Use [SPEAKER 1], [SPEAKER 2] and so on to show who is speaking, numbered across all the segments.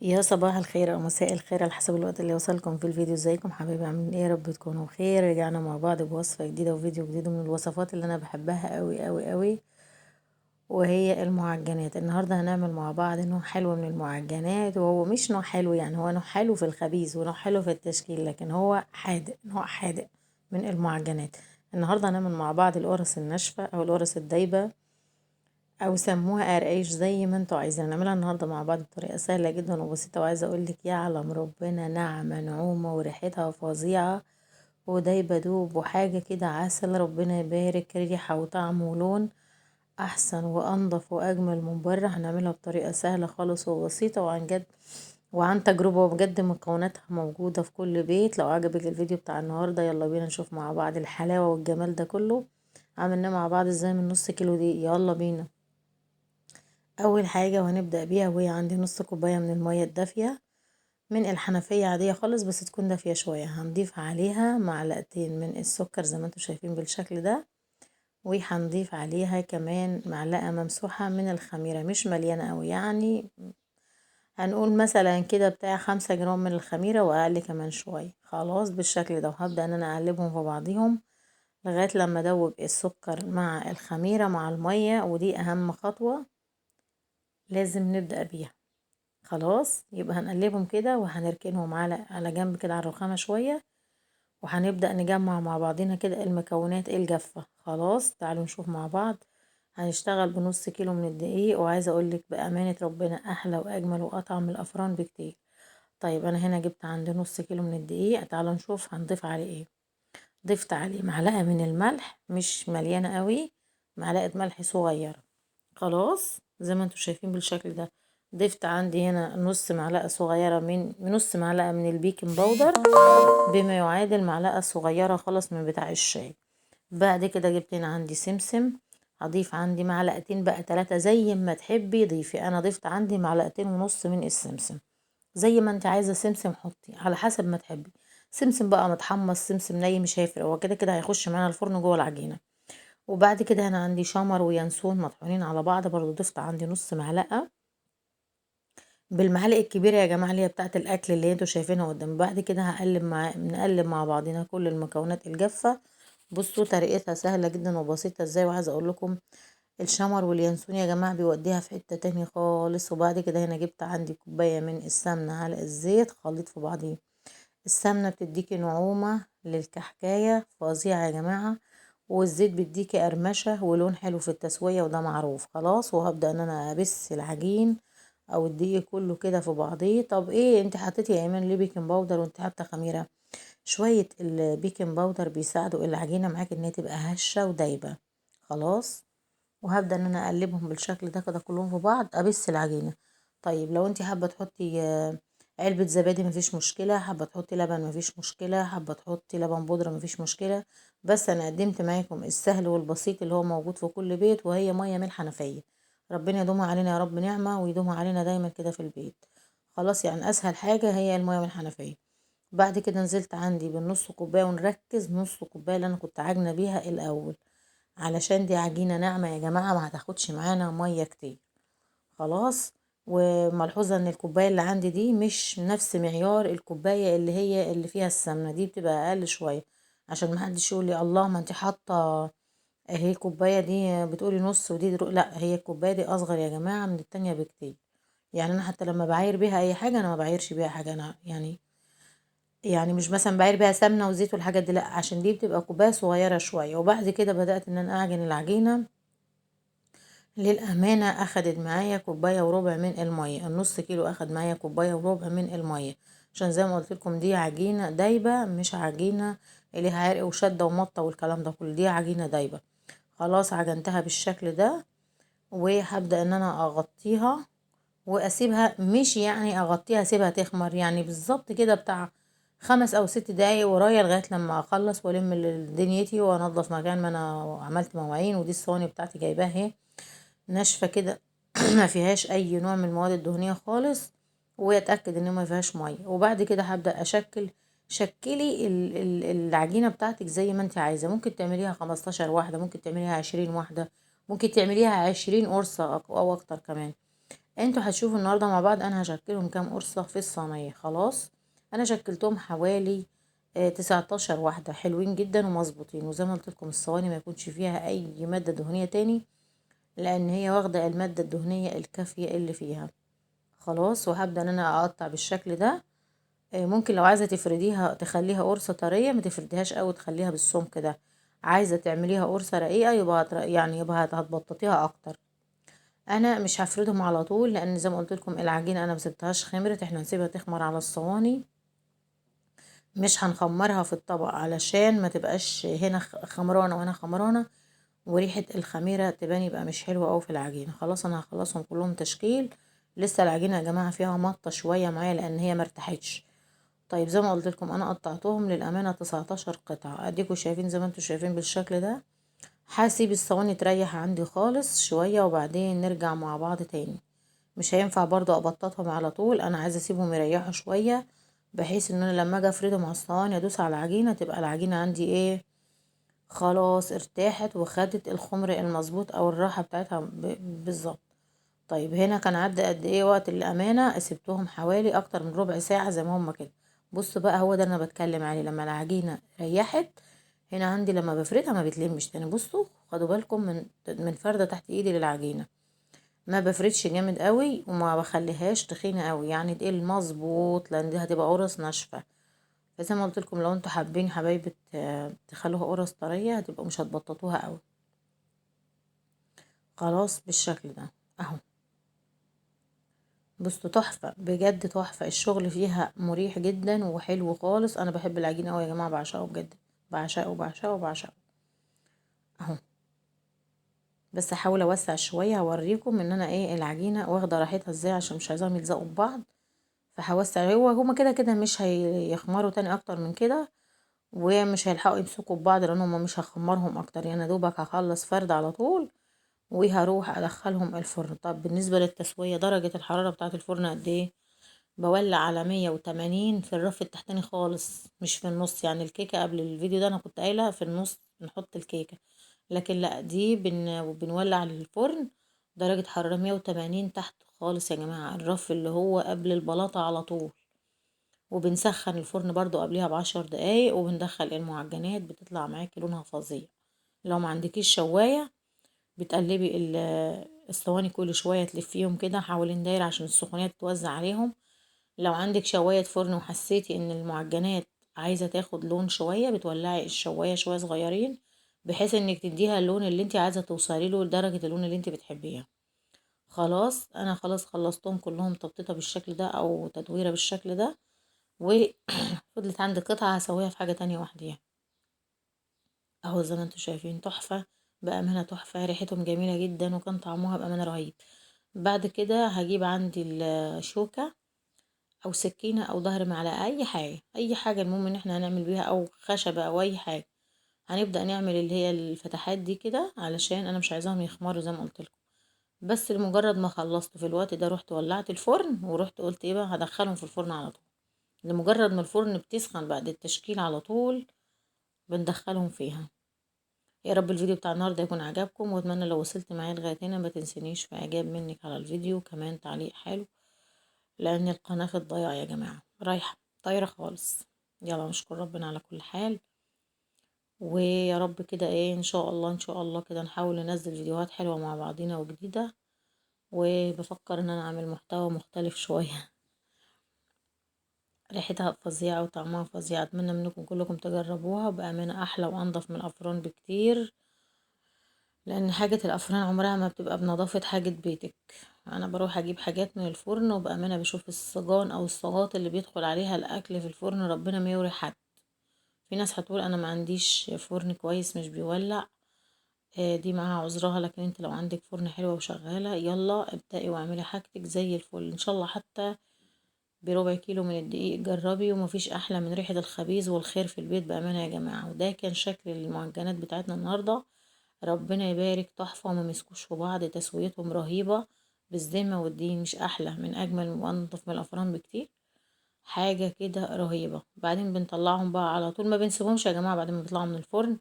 [SPEAKER 1] يا صباح الخير او مساء الخير على حسب الوقت اللي وصلكم في الفيديو. ازيكم حبايبي؟ عاملين ايه؟ يا رب تكونوا بخير. رجعنا مع بعض بوصفه جديده وفيديو جديد من الوصفات اللي انا بحبها قوي قوي قوي، وهي المعجنات. النهارده هنعمل مع بعض نوع حلو من المعجنات، وهو مش نوع حلو يعني، هو نوع حلو في الخبيث ونوع حلو في التشكيل، لكن هو حادق، نوع حادق من المعجنات. النهارده هنعمل مع بعض القرص الناشفه او القرص الدايبه، او سموها قرقاش زي ما انتوا عايزين. نعملها النهارده مع بعض بطريقه سهله جدا وبسيطه، وعايزه اقول لك يعلم ربنا ناعمه نعومه وريحتها فظيعه ودايبه دوب، وحاجه كده عسل. ربنا يبارك، ريحه وطعم ولون احسن وانضف واجمل من بره. هنعملها بطريقه سهله خالص وبسيطه وعن جد وعن تجربه، وبجد مكوناتها موجوده في كل بيت. لو عجبك الفيديو بتاع النهارده يلا بينا نشوف مع بعض الحلاوه والجمال ده كله عملناه مع بعض ازاي من نص كيلو دي. يلا بينا. اول حاجه وهنبدا بيها، وهي عندي نص كوبايه من الميه الدافيه من الحنفيه عاديه خالص، بس تكون دافيه شويه. هنضيف عليها معلقتين من السكر زي ما انتم شايفين بالشكل ده، وهنضيف عليها كمان معلقه ممسوحه من الخميره، مش مليانه قوي يعني، هنقول مثلا كده بتاع 5 جرام من الخميره واقل كمان شويه. خلاص بالشكل ده، وهبدا ان انا اقلبهم في بعضيهم لغايه لما ادوب السكر مع الخميره مع الميه، ودي اهم خطوه لازم نبدا بيها. خلاص يبقى هنقلبهم كده وهنركنهم على جنب كده على الرخامة شوية، وهنبدأ نجمع مع بعضنا كده المكونات الجافة. خلاص تعالوا نشوف مع بعض. هنشتغل بنص كيلو من الدقيق، وعايزة اقولك بأمانة ربنا احلى واجمل واطعم من الافران بكتير. طيب انا هنا جبت عندي نص كيلو من الدقيق، تعالوا نشوف هنضيف عليه ايه. ضفت عليه معلقة من الملح، مش مليانة قوي، معلقة ملح صغيرة. خلاص زي ما انتوا شايفين بالشكل ده. ضفت عندي هنا نص معلقة صغيرة من نص معلقة من البيكنج باودر، بما يعادل معلقة صغيرة خالص من بتاع الشاي. بعد كده جبت هنا عندي سمسم، هضيف عندي معلقتين بقى 3 زي ما تحبي ضيفي. انا ضفت عندي معلقتين ونص من السمسم، زي ما انت عايزة سمسم حطي على حسب ما تحبي. سمسم بقى متحمص سمسم ني مش هيفرق، هو كده كده هيخش معانا الفرن جوه العجينة. وبعد كده انا عندي شمر وينسون مطحونين على بعض، برضو ضفت عندي نص معلقة بالمعالق الكبيرة يا جماعة اللي هي بتاعة الأكل اللي انتوا شايفينها قدام. بعد كده نقلب مع بعضنا كل المكونات الجافة. بصوا طريقتها سهلة جدا وبسيطة ازاي، وعايزة اقول لكم الشمر واليانسون يا جماعة بيوديها في حتة تانية خالص. وبعد كده هنا جبت عندي كوباية من السمنة على الزيت، خليط في بعضيه. السمنة بتديكي نعومة للكحكاية فظيعة يا جماعة، والزيت بيديكي قرمشة ولون حلو في التسوية، وده معروف. خلاص وهبدأ ان انا ابس العجين او الدقيق كله كده في بعضيه. طب ايه انت حطيتي يا ايمان ليه بيكنج باودر وانت حاطه خميره؟ شويه البيكنج باودر بيساعدوا العجينه معاك ان هي تبقى هشه ودايبه. خلاص وهبدأ ان انا اقلبهم بالشكل ده كده كلهم في بعض، ابس العجينة. طيب لو انت حابة تحطي علبة زبادي مفيش مشكلة، حابة تحطي لبن مفيش مشكلة، حابة تحطي لبن بودرة مفيش مشكلة. بس انا قدمت معاكم السهل والبسيط اللي هو موجود في كل بيت، وهي مية من الحنفية. ربنا يدومها علينا يا رب نعمة، ويدومها علينا دايما كده في البيت. خلاص يعني اسهل حاجة هي المية من الحنفية. بعد كده نزلت عندي بالنص كوباية، ونركز نص كوباية اللي انا كنت عاجنة بيها الاول، علشان دي عجينة ناعمة يا جماعة، ما هتاخدش معانا مية كتير. خلاص. وملحوظة ان الكوباية اللي عندي دي مش نفس معيار الكوباية اللي هي اللي فيها السمنة، دي بتبقى اقل شوية، عشان ما حدش يقول لي الله ما انت حاطة هي الكوباية دي بتقولي نص ودي لا، هي الكوباية دي اصغر يا جماعة من التانية بكتير. يعني انا حتى لما بعاير بيها اي حاجة انا ما بعايرش بيها حاجة، انا يعني مش مثلا بعير بيها سمنة وزيت والحاجات دي لا، عشان دي بتبقى كوباية صغيرة شوية. وبعد كده بدأت ان انا اعجن العجينة. للأمانة أخدت معايا كوباية وربع من المية، النص كيلو أخد معايا كوباية وربع من المية، عشان زي ما قلت لكم دي عجينة دايبة، مش عجينة اللي عرق وشدة ومطة والكلام ده كله، دي عجينة دايبة. خلاص عجنتها بالشكل ده، وهبدأ ان انا اغطيها واسيبها، مش يعني اغطيها اسيبها تخمر يعني، بالظبط كده بتاع 5 أو 6 دقايق ورايا لغاية لما اخلص والم دنيتي وانضف مكان ما انا عملت مواعين. ودي الصواني بتاعتي جايباها اهي ناشفة كده ما فيهاش اي نوع من المواد الدهنية خالص، واتأكد ان ما فيهاش مية. وبعد كده هبدأ شكلي العجينة بتاعتك زي ما انت عايزة، ممكن تعمليها 15 واحدة، ممكن تعمليها 20 واحدة، ممكن تعمليها 20 قرصة او اكتر كمان. انتوا هتشوفوا النهارده مع بعض انا هشكلهم كام قرصة في الصينية. خلاص انا شكلتهم حوالي 19 واحدة، حلوين جدا ومظبوطين. وزي ما قلت لكم الصواني ما يكونش فيها اي مادة دهنية تاني، لان هي واخدة المادة الدهنية الكافية اللي فيها. خلاص وهبدأ ان انا اقطع بالشكل ده. ممكن لو عايزة تفرديها تخليها قرصة طرية، ما تفرديهاش قوي، تخليها بالسمك ده. عايزة تعمليها قرصة رقيقة يبقى يعني يبقى هتبططيها اكتر. انا مش هفردهم على طول، لان زي ما قلت لكم العجينة انا مسبتهاش خمرت، احنا هنسيبها تخمر على الصواني. مش هنخمرها في الطبق علشان ما تبقاش هنا خمرانة وهنا خمرانة، وريحة الخميرة تبان يبقى مش حلوة اوي في العجينة. خلاص انا هخلصهم كلهم تشكيل. لسه العجينة يا جماعة فيها مطة شوية معايا لان هي مرتاحتش. طيب زي ما قلت لكم انا قطعتهم للامانه 19 قطعه، اديكم شايفين زي ما انتم شايفين بالشكل ده. هسيب الصواني تريح عندي خالص شويه وبعدين نرجع مع بعض تاني. مش هينفع برضو ابططهم على طول، انا عايزه اسيبهم يريحوا شويه، بحيث ان انا لما اجي افردهم على الصواني ادوس على العجينه تبقى العجينه عندي ايه، خلاص ارتاحت وخدت الخمر المظبوط او الراحه بتاعتها بالظبط. طيب هنا كان عدى قد ايه وقت الامانه؟ سبتهم حوالي اكتر من ربع ساعه زي ما هما كده. بصوا بقى هو ده انا بتكلم عليه، لما العجينه ريحت هنا عندي لما بفردها ما بتلمش تاني. بصوا خدوا بالكم من فرده تحت ايدي للعجينه، ما بفردش جامد قوي وما بخليهاش تخينه قوي، يعني تقل مظبوط، لان دي هتبقى قرص ناشفه. فزي ما قلت لكم لو انتوا حابين حبايبي تخلوها قرص طريه هتبقوا مش هتبططوها قوي. خلاص بالشكل ده اهو. بصوا تحفة بجد، تحفة الشغل فيها مريح جدا وحلو خالص. انا بحب العجينة اوي يا جماعة، بعشقه بجد، بعشقه بعشقه بعشقه اهو. بس هحاول اوسع شوية هوريكم ان انا ايه العجينة واخدة راحتها ازاي، عشان مش عايزاهم يلزقوا في بعض. فهوسع، هما كده كده مش هيخمروا تاني اكتر من كده، ومش هيلحقوا يمسكوا في بعض لان هما مش هخمرهم اكتر، يعني دوبك هخلص فرد على طول وهروح ادخلهم الفرن. طب بالنسبة للتسوية درجة الحرارة بتاعة الفرن قد ايه؟ بولع على 180 في الرف التحتاني خالص، مش في النص. يعني الكيكة قبل الفيديو ده انا كنت قايلة في النص نحط الكيكة، لكن لا دي بنولع الفرن درجة حرارة 180 تحت خالص يا جماعة، الرف اللي هو قبل البلاطة على طول. وبنسخن الفرن برضو قبلها ب10 دقايق، وبندخل المعجنات بتطلع معاكي لونها فظيع. لو ما عندكيش شواية بتقلبي الصواني كل شوية تلفيهم كده حوالين دايرة عشان السخونية تتوزع عليهم. لو عندك شواية فرن وحسيتي ان المعجنات عايزة تاخد لون شوية بتولعي الشواية شوية صغيرين، بحيث انك تديها اللون اللي انت عايزة توصلي له لدرجة اللون اللي انت بتحبيها. خلاص انا خلاص خلصتهم كلهم تبطيطة بالشكل ده او تدويرة بالشكل ده. وفضلت عندي قطعة هسويها في حاجة تانية وحديها اهو. زي ما انتوا شايفين تحفة بأمانة، تحفة ريحتهم جميلة جدا وكان طعمها بأمانة رهيب. بعد كده هجيب عندي الشوكة او سكينة او ظهر معلقة، اي حاجة اي حاجة، المهم ان احنا هنعمل بيها، او خشبة او اي حاجة. هنبدأ نعمل اللي هي الفتحات دي كده علشان انا مش عايزاهم يخمروا زي ما قلت لكم. بس لمجرد ما خلصت في الوقت ده رحت ولعت الفرن ورحت قلت ايه بقى هدخلهم في الفرن على طول. لمجرد ما الفرن بتسخن بعد التشكيل على طول بندخلهم فيها. يا رب الفيديو بتاع النهارده يكون عجبكم، واتمنى لو وصلت معايا لغايه هنا ما تنسينيش في اعجاب منك على الفيديو كمان تعليق حلو، لان القناه في الضياع يا جماعه، رايحه طايره خالص. يلا نشكر ربنا على كل حال. ويا رب كده ايه ان شاء الله ان شاء الله كده نحاول ننزل فيديوهات حلوه مع بعضينا وجديده. وبفكر ان انا اعمل محتوى مختلف شويه. ريحتها فظيعه وطعمها فظيع، اتمنى منكم كلكم تجربوها، بامانه احلى وانضف من الافران بكتير، لان حاجة الافران عمرها ما بتبقى بنظافة حاجة بيتك. انا بروح اجيب حاجات من الفرن وبأمانة بشوف الصجان او الصاجات اللي بيدخل عليها الاكل في الفرن ربنا ما يوري حد. في ناس هتقول انا ما عنديش فرن كويس مش بيولع، دي معاها عذرها، لكن انت لو عندك فرن حلوة وشغالة يلا ابدأي واعملي حاجتك زي الفل ان شاء الله. حتى بربع كيلو من الدقيق جربي، ومفيش احلى من ريحة الخبيز والخير في البيت بأمانة يا جماعة. وده كان شكل المعجنات بتاعتنا النهاردة، ربنا يبارك، تحفة وما مسكوش في بعض، تسويتهم رهيبة بالذمة والدين، مش أحلى من أجمل وأنضف من الأفران بكتير. حاجة كده رهيبة. بعدين بنطلعهم بقى على طول، ما بنسيبهمش يا جماعة بعد ما بيطلعوا من الفرن.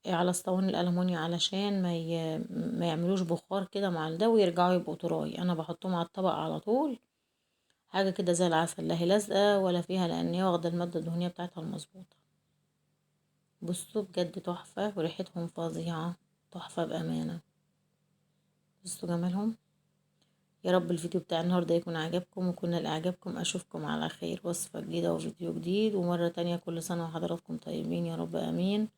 [SPEAKER 1] على اسطواني الألمونيا علشان ما يعملوش بخار كده مع ده ويرجعوا يبقوا طراي. انا بحطهم على الطبق على طول، حاجة كده زي العسل، لا هي لازقة ولا فيها، لان هي واخدة المادة الدهنية بتاعتها المظبوطة. بصوا بجد تحفة وريحتهم فظيعة، تحفة بأمانة. بصوا جمالهم. يا رب الفيديو بتاع النهاردة يكون عجبكم، وكنا لإعجابكم. أشوفكم على خير، وصفة جديدة وفيديو جديد. ومرة تانية كل سنة وحضراتكم طيبين يا رب، آمين.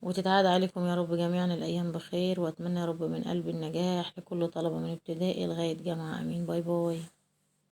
[SPEAKER 1] وتتعاد عليكم يا رب جميعا الأيام بخير. وأتمنى يا رب من قلب النجاح لكل طلبة من ابتدائي لغاية جامعة، آمين. باي باي.